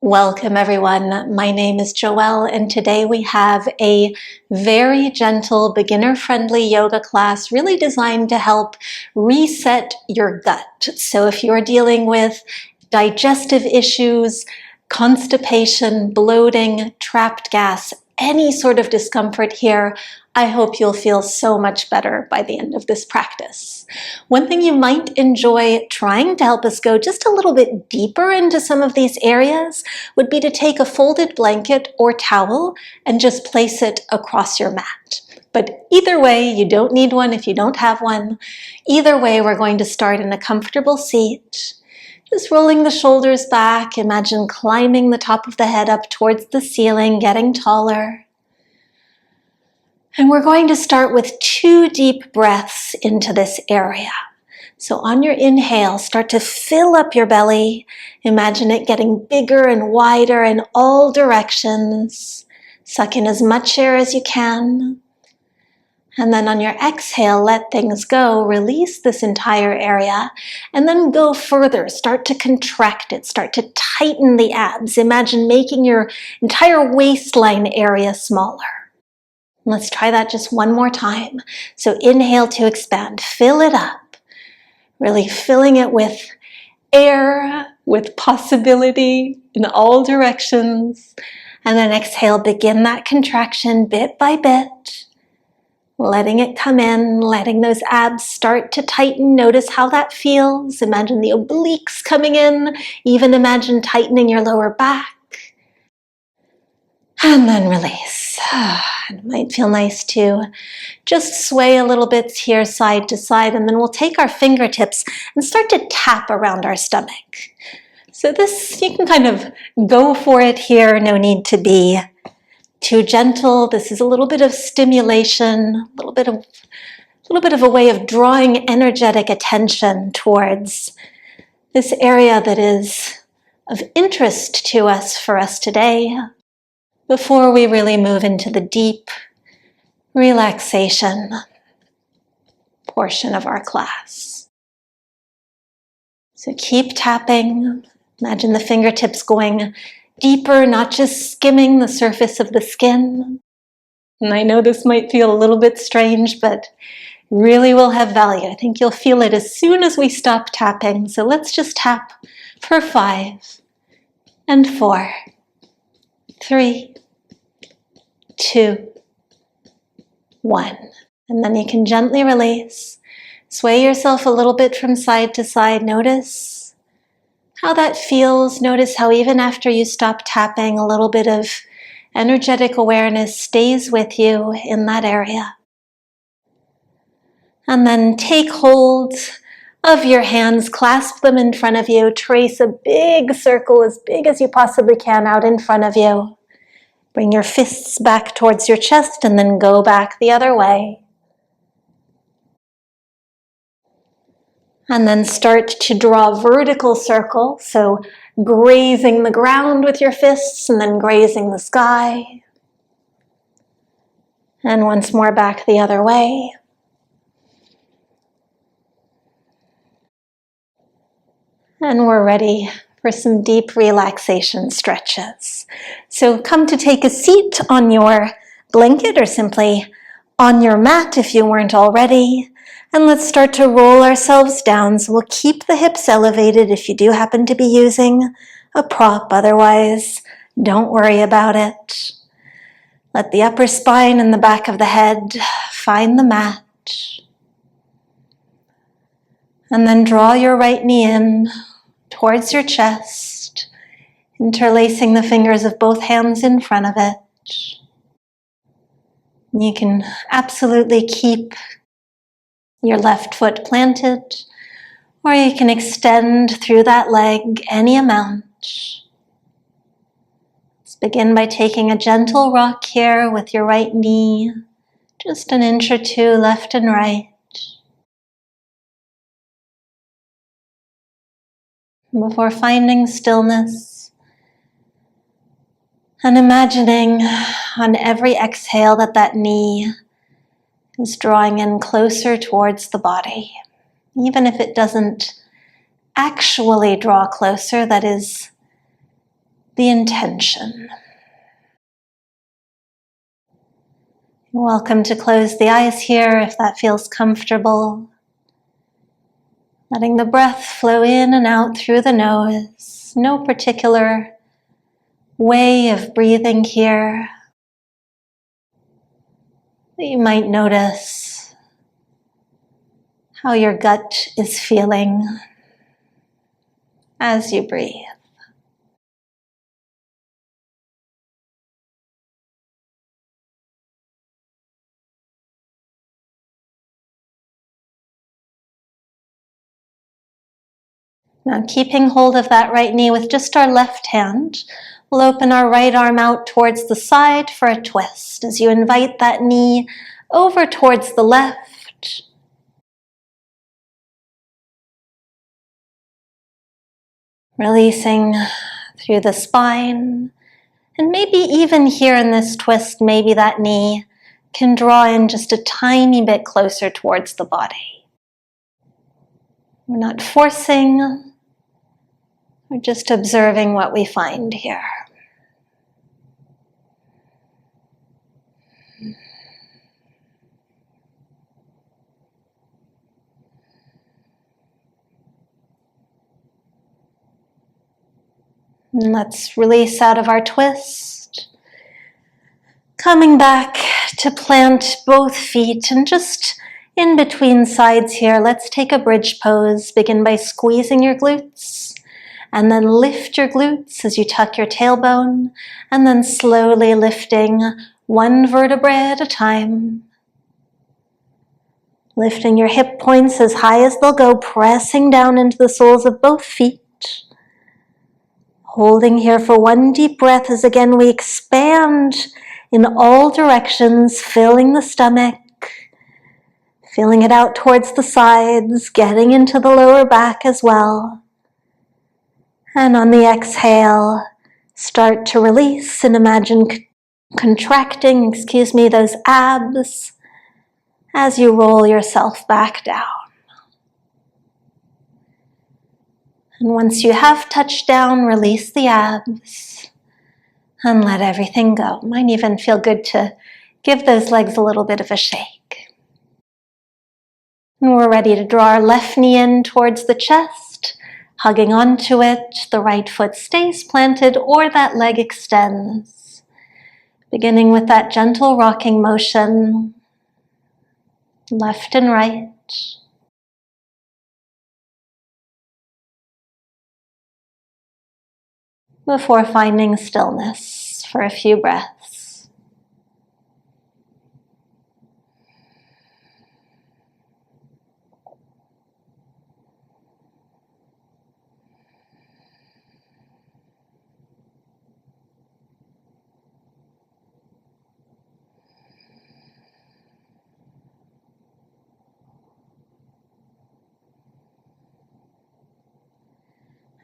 Welcome everyone. My name is Joelle and today we have a very gentle beginner-friendly yoga class really designed to help reset your gut. So if you're dealing with digestive issues, constipation, bloating, trapped gas, any sort of discomfort here, I hope you'll feel so much better by the end of this practice. One thing you might enjoy trying to help us go just a little bit deeper into some of these areas would be to take a folded blanket or towel and just place it across your mat. But either way, you don't need one if you don't have one. Either way, we're going to start in a comfortable seat. Just rolling the shoulders back. Imagine climbing the top of the head up towards the ceiling, getting taller. And we're going to start with 2 deep breaths into this area. So on your inhale, start to fill up your belly. Imagine it getting bigger and wider in all directions. Suck in as much air as you can. And then on your exhale, let things go. Release this entire area. And then go further. Start to contract it. Start to tighten the abs. Imagine making your entire waistline area smaller. Let's try that just one more time. So inhale to expand, fill it up, really filling it with air, with possibility in all directions. And then exhale, begin that contraction bit by bit, letting it come in, letting those abs start to tighten. Notice how that feels. Imagine the obliques coming in, even imagine tightening your lower back. And then release. It might feel nice to just sway a little bit here side to side, and then we'll take our fingertips and start to tap around our stomach. So this, you can kind of go for it here. No need to be too gentle. This is a little bit of stimulation, a little bit of a way of drawing energetic attention towards this area that is of interest to us for us today, before we really move into the deep relaxation portion of our class. So keep tapping. Imagine the fingertips going deeper, not just skimming the surface of the skin. And I know this might feel a little bit strange, but really will have value. I think you'll feel it as soon as we stop tapping. So let's just tap for 5 and 4, 3, 2, 1. And then you can gently release. Sway yourself a little bit from side to side. Notice how that feels. Notice how even after you stop tapping, a little bit of energetic awareness stays with you in that area. And then take hold of your hands, clasp them in front of you, trace a big circle as big as you possibly can out in front of you. Bring your fists back towards your chest and then go back the other way. And then start to draw a vertical circle, so grazing the ground with your fists and then grazing the sky. And once more back the other way. And we're ready for some deep relaxation stretches. So come to take a seat on your blanket or simply on your mat if you weren't already. And let's start to roll ourselves down. So we'll keep the hips elevated if you do happen to be using a prop. Otherwise, don't worry about it. Let the upper spine and the back of the head find the mat. And then draw your right knee in towards your chest, interlacing the fingers of both hands in front of it. You can absolutely keep your left foot planted, or you can extend through that leg any amount. Let's begin by taking a gentle rock here with your right knee, just an inch or 2 left and right. Before finding stillness and imagining on every exhale that knee is drawing in closer towards the body. Even if it doesn't actually draw closer, that is the intention. You're welcome to close the eyes here if that feels comfortable. Letting the breath flow in and out through the nose. No particular way of breathing here. You might notice how your gut is feeling as you breathe. Now, keeping hold of that right knee with just our left hand, we'll open our right arm out towards the side for a twist as you invite that knee over towards the left. Releasing through the spine. And maybe even here in this twist, maybe that knee can draw in just a tiny bit closer towards the body. We're not forcing. We're just observing what we find here. And let's release out of our twist. Coming back to plant both feet and just in between sides here, let's take a bridge pose. Begin by squeezing your glutes. And then lift your glutes as you tuck your tailbone, and then slowly lifting one vertebrae at a time. Lifting your hip points as high as they'll go, pressing down into the soles of both feet. Holding here for one deep breath as again we expand in all directions, filling the stomach, feeling it out towards the sides, getting into the lower back as well. And on the exhale, start to release and imagine contracting, those abs as you roll yourself back down. And once you have touched down, release the abs and let everything go. Might even feel good to give those legs a little bit of a shake. And we're ready to draw our left knee in towards the chest. Hugging onto it, the right foot stays planted or that leg extends. Beginning with that gentle rocking motion, left and right. Before finding stillness for a few breaths.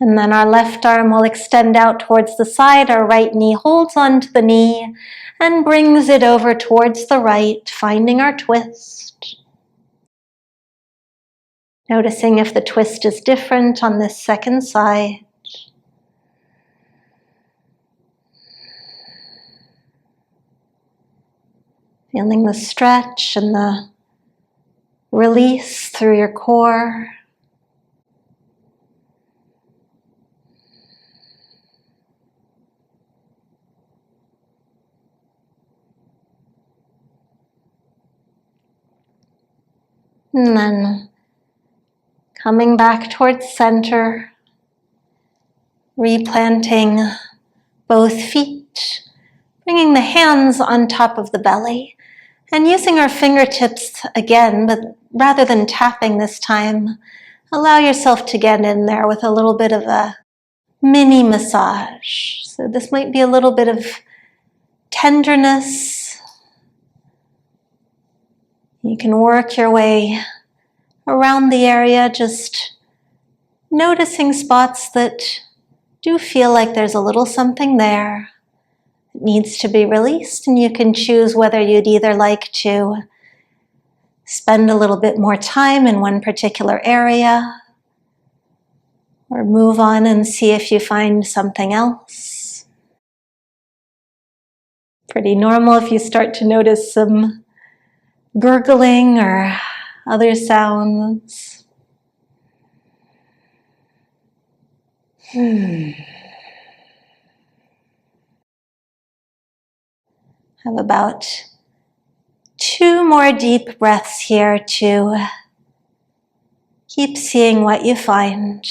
And then our left arm will extend out towards the side. Our right knee holds onto the knee and brings it over towards the right, finding our twist. Noticing if the twist is different on this second side. Feeling the stretch and the release through your core. And then coming back towards center, replanting both feet, bringing the hands on top of the belly, and using our fingertips again, but rather than tapping this time, allow yourself to get in there with a little bit of a mini massage. So this might be a little bit of tenderness. You can work your way around the area, just noticing spots that do feel like there's a little something there. It needs to be released, and you can choose whether you'd either like to spend a little bit more time in one particular area or move on and see if you find something else. Pretty normal if you start to notice some gurgling or other sounds. Have about 2 more deep breaths here to keep seeing what you find.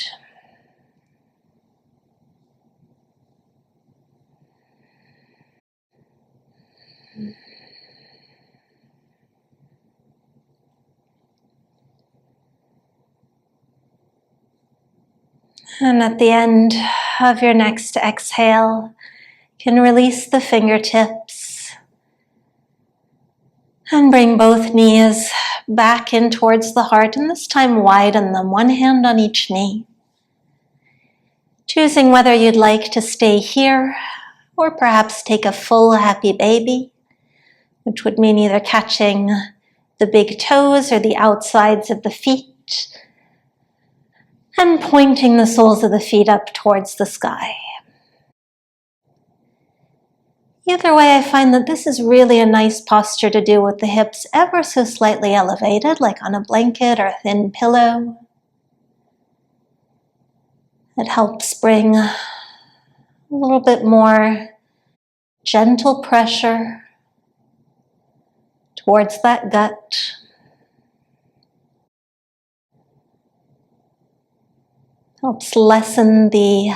And at the end of your next exhale, you can release the fingertips and bring both knees back in towards the heart, and this time widen them, one hand on each knee. Choosing whether you'd like to stay here or perhaps take a full happy baby, which would mean either catching the big toes or the outsides of the feet and pointing the soles of the feet up towards the sky. Either way, I find that this is really a nice posture to do with the hips ever so slightly elevated, like on a blanket or a thin pillow. It helps bring a little bit more gentle pressure towards that gut. Helps lessen the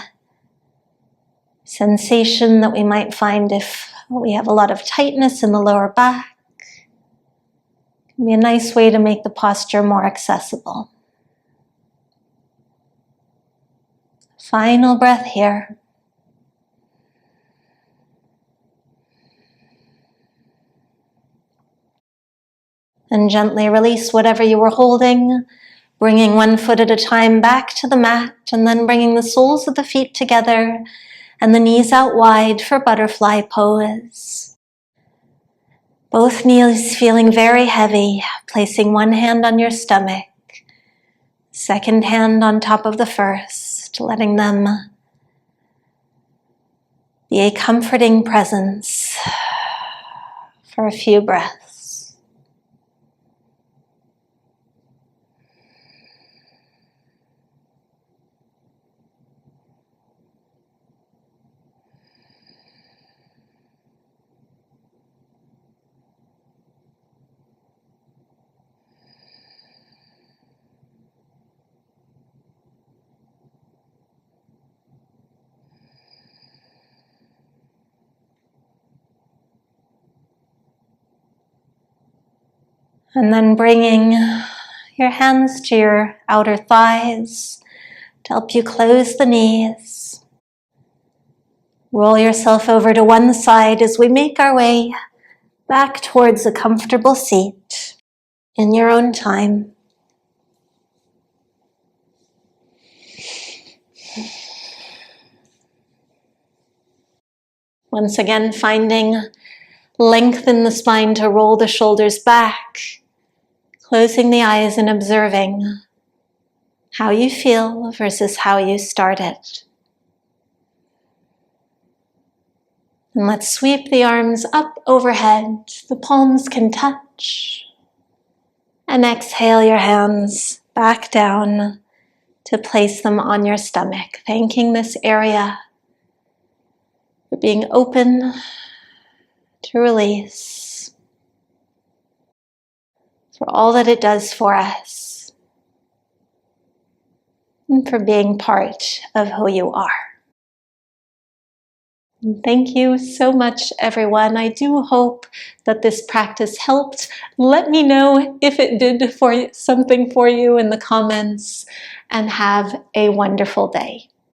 sensation that we might find if we have a lot of tightness in the lower back. It can be a nice way to make the posture more accessible. Final breath here. And gently release whatever you were holding, bringing one foot at a time back to the mat, and then bringing the soles of the feet together and the knees out wide for butterfly pose. Both knees feeling very heavy, placing one hand on your stomach, second hand on top of the first, letting them be a comforting presence for a few breaths. And then bringing your hands to your outer thighs to help you close the knees. Roll yourself over to one side as we make our way back towards a comfortable seat in your own time. Once again, finding length in the spine to roll the shoulders back, closing the eyes and observing how you feel versus how you started. And let's sweep the arms up overhead. The palms can touch. And exhale your hands back down to place them on your stomach, thanking this area for being open to release, for all that it does for us, and for being part of who you are. And thank you so much, everyone. I do hope that this practice helped. Let me know if it did something for you in the comments, and have a wonderful day.